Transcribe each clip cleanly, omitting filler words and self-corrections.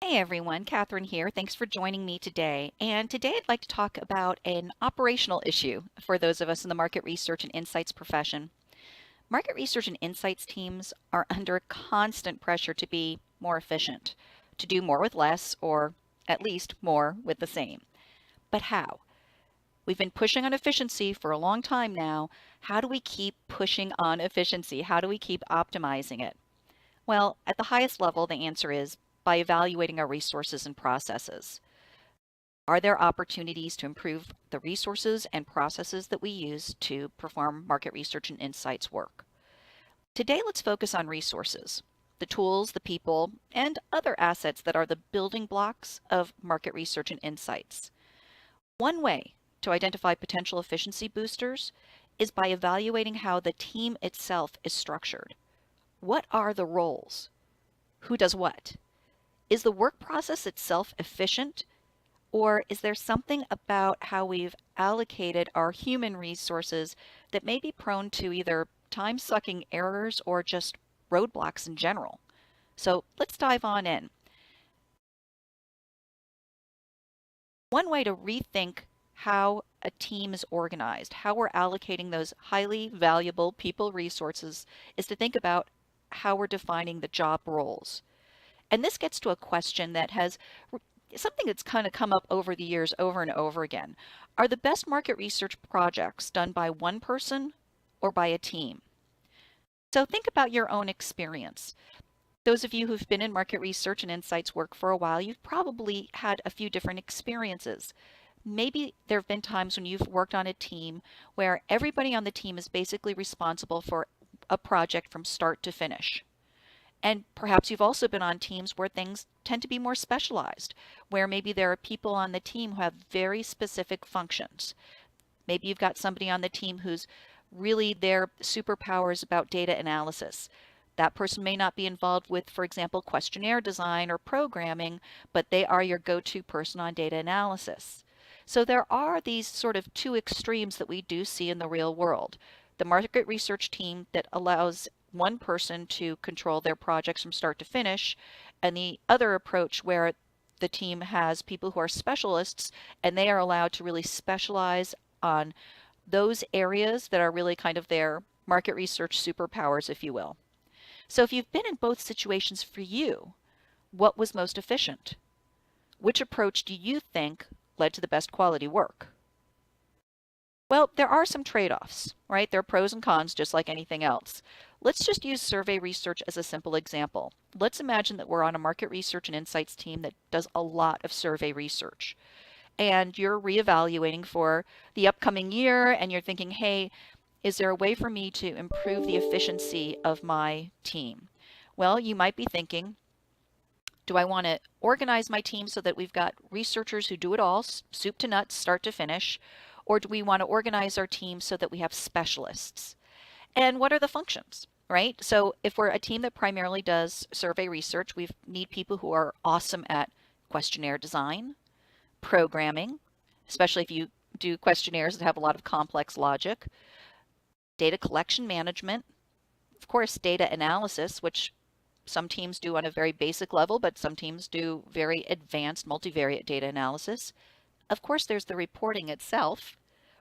Hey everyone, Catherine here. Thanks for joining me today. And today I'd like to talk about an operational issue for those of us in the market research and insights profession. Market research and insights teams are under constant pressure to be more efficient, to do more with less, or at least more with the same. But how? We've been pushing on efficiency for a long time now. How do we keep pushing on efficiency? How do we keep optimizing it? Well, at the highest level, the answer is by evaluating our resources and processes. Are there opportunities to improve the resources and processes that we use to perform market research and insights work? Today, let's focus on resources, the tools, the people, and other assets that are the building blocks of market research and insights. One way to identify potential efficiency boosters is by evaluating how the team itself is structured. What are the roles? Who does what? Is the work process itself efficient, or is there something about how we've allocated our human resources that may be prone to either time-sucking errors or just roadblocks in general? So let's dive on in. One way to rethink how a team is organized, how we're allocating those highly valuable people resources, is to think about how we're defining the job roles. And this gets to a question that has something that's kind of come up over the years over and over again. Are the best market research projects done by one person or by a team? So think about your own experience. Those of you who've been in market research and insights work for a while, you've probably had a few different experiences. Maybe there have been times when you've worked on a team where everybody on the team is basically responsible for a project from start to finish. And perhaps you've also been on teams where things tend to be more specialized, where maybe there are people on the team who have very specific functions. Maybe you've got somebody on the team who's really their superpower is about data analysis. That person may not be involved with, for example, questionnaire design or programming, but they are your go-to person on data analysis. So there are these sort of two extremes that we do see in the real world. The market research team that allows one person to control their projects from start to finish, and the other approach where the team has people who are specialists and they are allowed to really specialize on those areas that are really kind of their market research superpowers, if you will. So if you've been in both situations for you, what was most efficient? Which approach do you think led to the best quality work? Well, there are some trade-offs, right? There are pros and cons just like anything else. Let's just use survey research as a simple example. Let's imagine that we're on a market research and insights team that does a lot of survey research. And you're reevaluating for the upcoming year and you're thinking, hey, is there a way for me to improve the efficiency of my team? Well, you might be thinking, do I want to organize my team so that we've got researchers who do it all, soup to nuts, start to finish? Or do we want to organize our team so that we have specialists? And what are the functions, right? So if we're a team that primarily does survey research, we need people who are awesome at questionnaire design, programming, especially if you do questionnaires that have a lot of complex logic, data collection management, of course, data analysis, which some teams do on a very basic level, but some teams do very advanced multivariate data analysis. Of course, there's the reporting itself,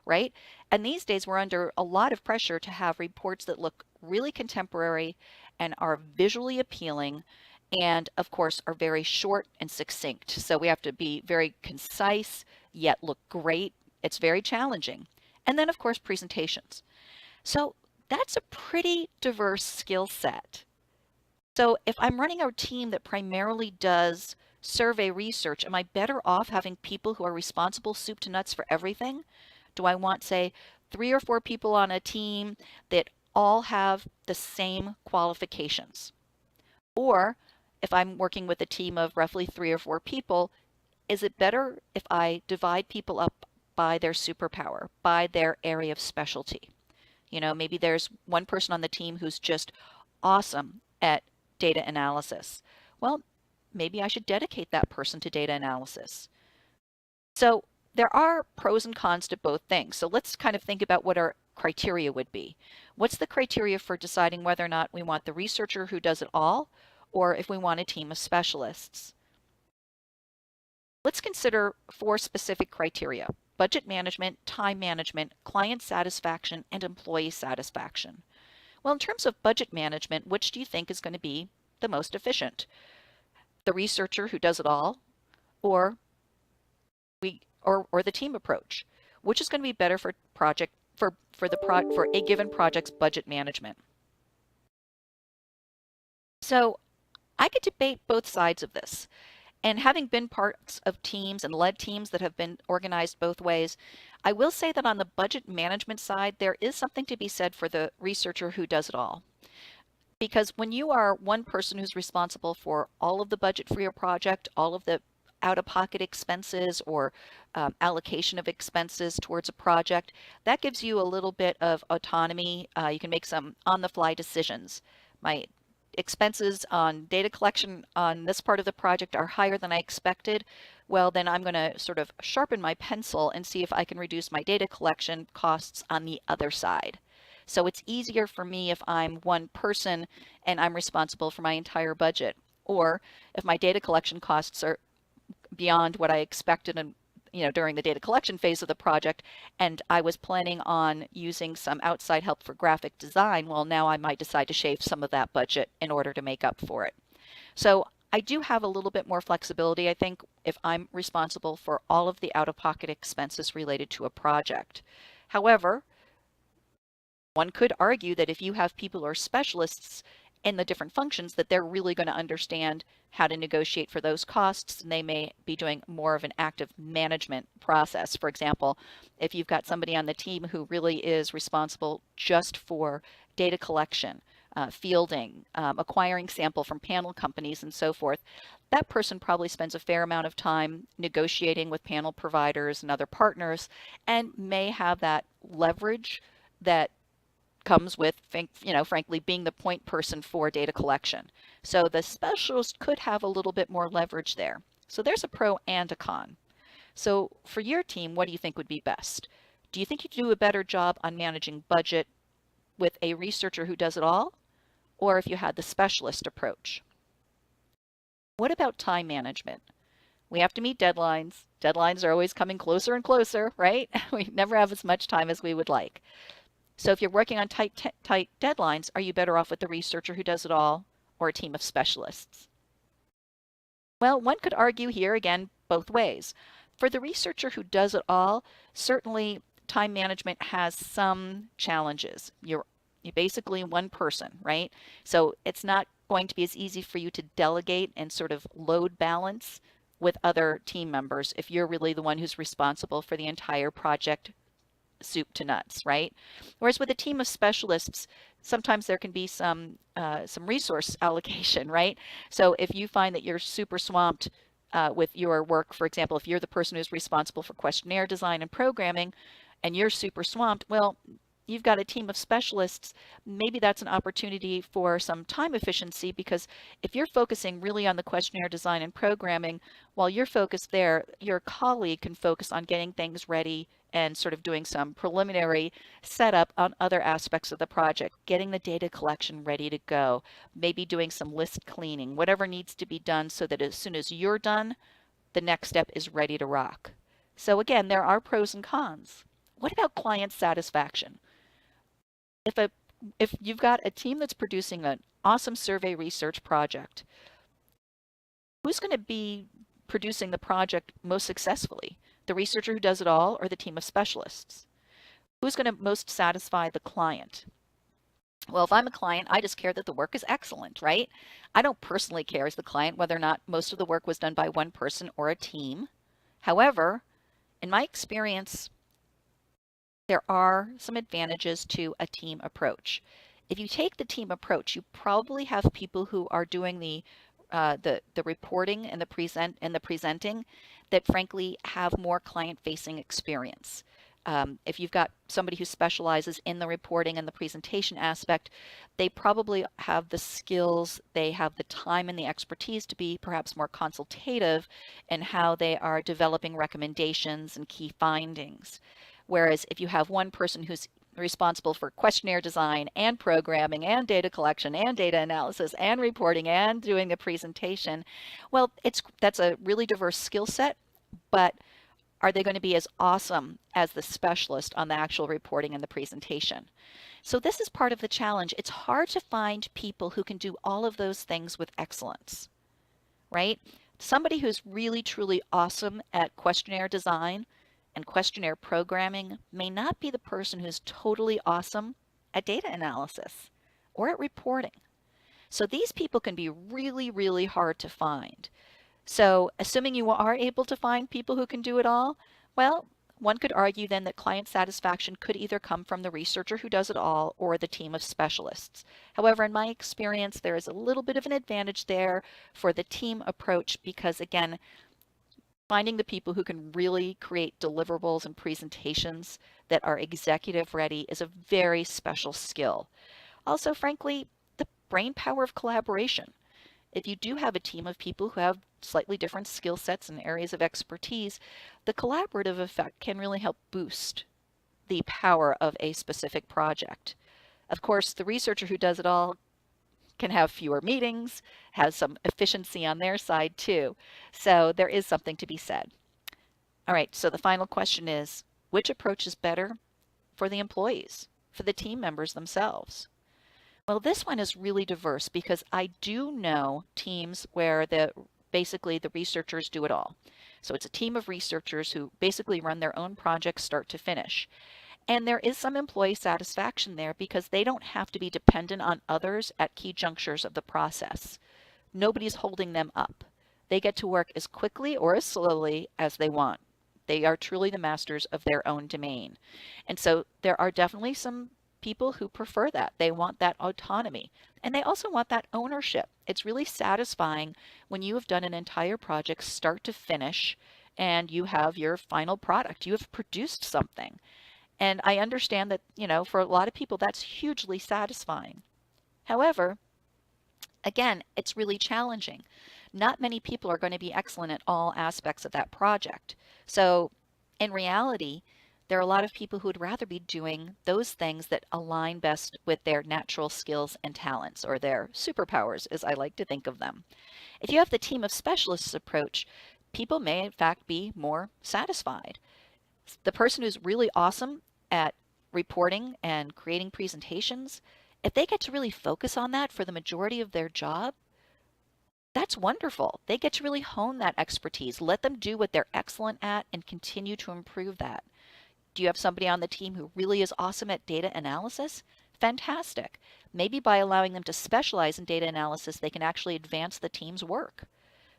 right? And these days we're under a lot of pressure to have reports that look really contemporary and are visually appealing and of course are very short and succinct. So we have to be very concise yet look great. It's very challenging. And then of course presentations. So that's a pretty diverse skill set. So if I'm running a team that primarily does survey research, am I better off having people who are responsible soup to nuts for everything? Do I want, say, 3 or 4 people on a team that all have the same qualifications? Or if I'm working with a team of roughly 3 or 4 people, is it better if I divide people up by their superpower, by their area of specialty? You know, maybe there's one person on the team who's just awesome at data analysis. Well, maybe I should dedicate that person to data analysis. So there are pros and cons to both things. So let's kind of think about what our criteria would be. What's the criteria for deciding whether or not we want the researcher who does it all, or if we want a team of specialists? Let's consider 4 specific criteria: budget management, time management, client satisfaction, and employee satisfaction. Well, in terms of budget management, which do you think is going to be the most efficient? The researcher who does it all, or or the team approach? Which is going to be better for project for a given project's budget management? So I could debate both sides of this. And having been parts of teams and led teams that have been organized both ways, I will say that on the budget management side, there is something to be said for the researcher who does it all. Because when you are one person who's responsible for all of the budget for your project, all of the out-of-pocket expenses or allocation of expenses towards a project, that gives you a little bit of autonomy. You can make some on-the-fly decisions. My expenses on data collection on this part of the project are higher than I expected. Well, then I'm going to sort of sharpen my pencil and see if I can reduce my data collection costs on the other side. So it's easier for me if I'm one person and I'm responsible for my entire budget. Or if my data collection costs are beyond what I expected and during the data collection phase of the project, and I was planning on using some outside help for graphic design, well, now I might decide to shave some of that budget in order to make up for it. So I do have a little bit more flexibility, I think, if I'm responsible for all of the out-of-pocket expenses related to a project. However, one could argue that if you have people who are specialists in the different functions, that they're really going to understand how to negotiate for those costs, and they may be doing more of an active management process. For example, if you've got somebody on the team who really is responsible just for data collection, fielding, acquiring sample from panel companies and so forth, that person probably spends a fair amount of time negotiating with panel providers and other partners and may have that leverage that comes with, frankly, being the point person for data collection. So the specialist could have a little bit more leverage there. So there's a pro and a con. So for your team, what do you think would be best? Do you think you do a better job on managing budget with a researcher who does it all, or if you had the specialist approach? What about time management? We have to meet deadlines. Deadlines are always coming closer and closer, right? We never have as much time as we would like. So if you're working on tight deadlines, are you better off with the researcher who does it all or a team of specialists? Well, one could argue here again both ways. For the researcher who does it all, certainly time management has some challenges. You're basically one person, right? So it's not going to be as easy for you to delegate and sort of load balance with other team members if you're really the one who's responsible for the entire project soup to nuts, right? Whereas with a team of specialists, sometimes there can be some resource allocation, right? So if you find that you're super swamped with your work, for example, if you're the person who's responsible for questionnaire design and programming, and you're super swamped, well, you've got a team of specialists, maybe that's an opportunity for some time efficiency, because if you're focusing really on the questionnaire design and programming, while you're focused there, your colleague can focus on getting things ready and sort of doing some preliminary setup on other aspects of the project, getting the data collection ready to go, maybe doing some list cleaning, whatever needs to be done so that as soon as you're done, the next step is ready to rock. So again, there are pros and cons. What about client satisfaction? If you've got a team that's producing an awesome survey research project, who's going to be producing the project most successfully? The researcher who does it all or the team of specialists? Who's going to most satisfy the client? Well, if I'm a client, I just care that the work is excellent, right? I don't personally care as the client whether or not most of the work was done by one person or a team. However, in my experience, there are some advantages to a team approach. If you take the team approach, you probably have people who are doing the reporting and the presenting that frankly have more client-facing experience. If you've got somebody who specializes in the reporting and the presentation aspect, they probably have the skills, they have the time and the expertise to be perhaps more consultative in how they are developing recommendations and key findings. Whereas if you have one person who's responsible for questionnaire design and programming and data collection and data analysis and reporting and doing the presentation, well, that's a really diverse skill set, but are they going to be as awesome as the specialist on the actual reporting and the presentation? So this is part of the challenge. It's hard to find people who can do all of those things with excellence, right? Somebody who's really truly awesome at questionnaire design and questionnaire programming may not be the person who's totally awesome at data analysis or at reporting. So these people can be really, really hard to find. So assuming you are able to find people who can do it all, well, one could argue then that client satisfaction could either come from the researcher who does it all or the team of specialists. However, in my experience, there is a little bit of an advantage there for the team approach because, again, finding the people who can really create deliverables and presentations that are executive ready is a very special skill. Also, frankly, the brain power of collaboration. If you do have a team of people who have slightly different skill sets and areas of expertise, the collaborative effect can really help boost the power of a specific project. Of course, the researcher who does it all can have fewer meetings, has some efficiency on their side too. So there is something to be said. All right, so the final question is, which approach is better for the employees, for the team members themselves? Well, this one is really diverse because I do know teams where basically the researchers do it all. So it's a team of researchers who basically run their own projects start to finish. And there is some employee satisfaction there because they don't have to be dependent on others at key junctures of the process. Nobody's holding them up. They get to work as quickly or as slowly as they want. They are truly the masters of their own domain. And so there are definitely some people who prefer that. They want that autonomy. And they also want that ownership. It's really satisfying when you have done an entire project start to finish and you have your final product. You have produced something. And I understand that, for a lot of people, that's hugely satisfying. However, again, it's really challenging. Not many people are going to be excellent at all aspects of that project. So in reality, there are a lot of people who would rather be doing those things that align best with their natural skills and talents, or their superpowers, as I like to think of them. If you have the team of specialists approach, people may in fact be more satisfied. The person who's really awesome at reporting and creating presentations, if they get to really focus on that for the majority of their job, that's wonderful. They get to really hone that expertise. Let them do what they're excellent at and continue to improve that. Do you have somebody on the team who really is awesome at data analysis? Fantastic. Maybe by allowing them to specialize in data analysis, they can actually advance the team's work.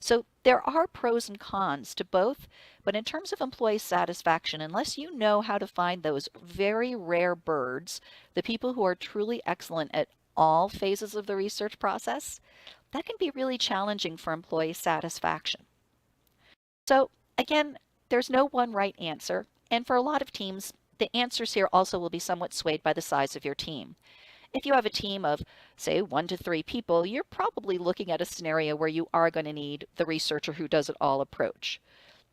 So there are pros and cons to both, but in terms of employee satisfaction, unless you know how to find those very rare birds, the people who are truly excellent at all phases of the research process, that can be really challenging for employee satisfaction. So again, there's no one right answer, and for a lot of teams, the answers here also will be somewhat swayed by the size of your team. If you have a team of, say, 1 to 3 people, you're probably looking at a scenario where you are going to need the researcher who does it all approach.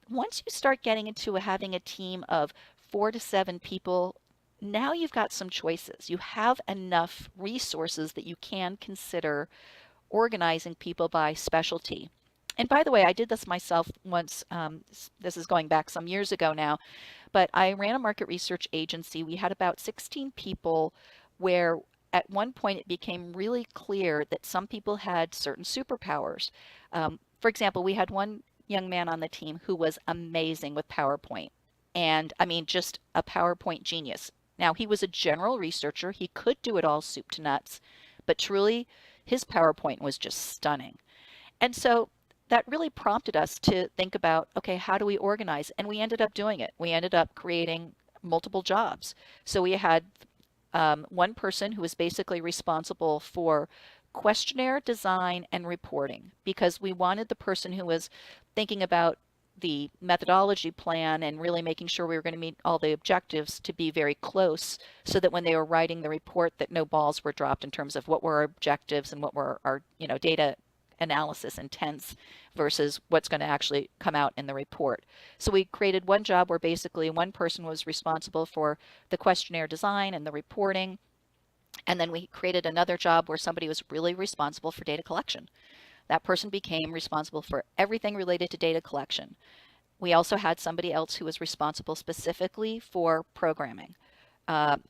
Once you start getting into having a team of 4 to 7 people, now you've got some choices. You have enough resources that you can consider organizing people by specialty. And by the way, I did this myself once. This is going back some years ago now, but I ran a market research agency. We had about 16 people where at one point it became really clear that some people had certain superpowers. For example, we had one young man on the team who was amazing with PowerPoint. And I mean, just a PowerPoint genius. Now, he was a general researcher. He could do it all soup to nuts, but truly, his PowerPoint was just stunning. And so that really prompted us to think about, okay, how do we organize? And we ended up doing it. We ended up creating multiple jobs. So we had one person who was basically responsible for questionnaire design and reporting because we wanted the person who was thinking about the methodology plan and really making sure we were going to meet all the objectives to be very close so that when they were writing the report that no balls were dropped in terms of what were our objectives and what were our data analysis intents versus what's going to actually come out in the report. So we created one job where basically one person was responsible for the questionnaire design and the reporting. And then we created another job where somebody was really responsible for data collection. That person became responsible for everything related to data collection. We also had somebody else who was responsible specifically for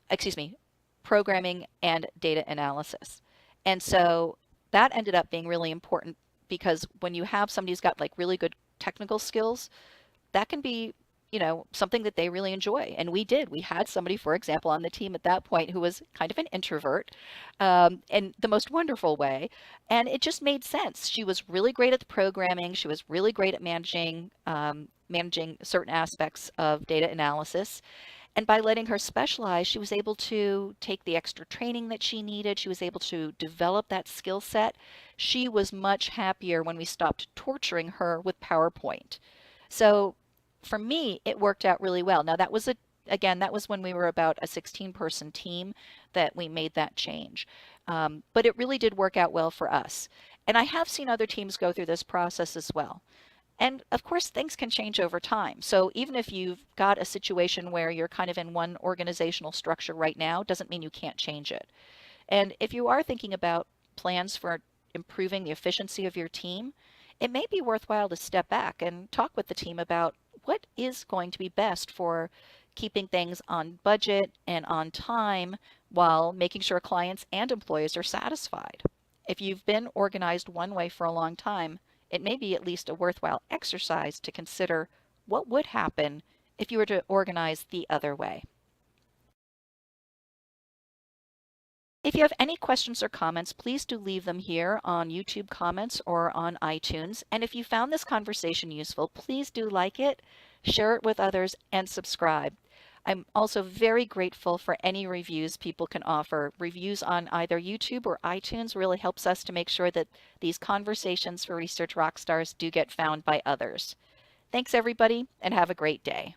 excuse me, programming and data analysis. And so that ended up being really important because when you have somebody who's got like really good technical skills, that can be, something that they really enjoy. And we did. We had somebody, for example, on the team at that point who was kind of an introvert, in the most wonderful way. And it just made sense. She was really great at the programming. She was really great at managing certain aspects of data analysis. And by letting her specialize, she was able to take the extra training that she needed. She was able to develop that skill set. She was much happier when we stopped torturing her with PowerPoint. So for me, it worked out really well. Now again, that was when we were about a 16-person team that we made that change. But it really did work out well for us. And I have seen other teams go through this process as well. And of course, things can change over time. So even if you've got a situation where you're kind of in one organizational structure right now, doesn't mean you can't change it. And if you are thinking about plans for improving the efficiency of your team, it may be worthwhile to step back and talk with the team about what is going to be best for keeping things on budget and on time while making sure clients and employees are satisfied. If you've been organized one way for a long time, it may be at least a worthwhile exercise to consider what would happen if you were to organize the other way. If you have any questions or comments, please do leave them here on YouTube comments or on iTunes. And if you found this conversation useful, please do like it, share it with others, and subscribe. I'm also very grateful for any reviews people can offer. Reviews on either YouTube or iTunes really helps us to make sure that these conversations for Research Rockstars do get found by others. Thanks, everybody, and have a great day.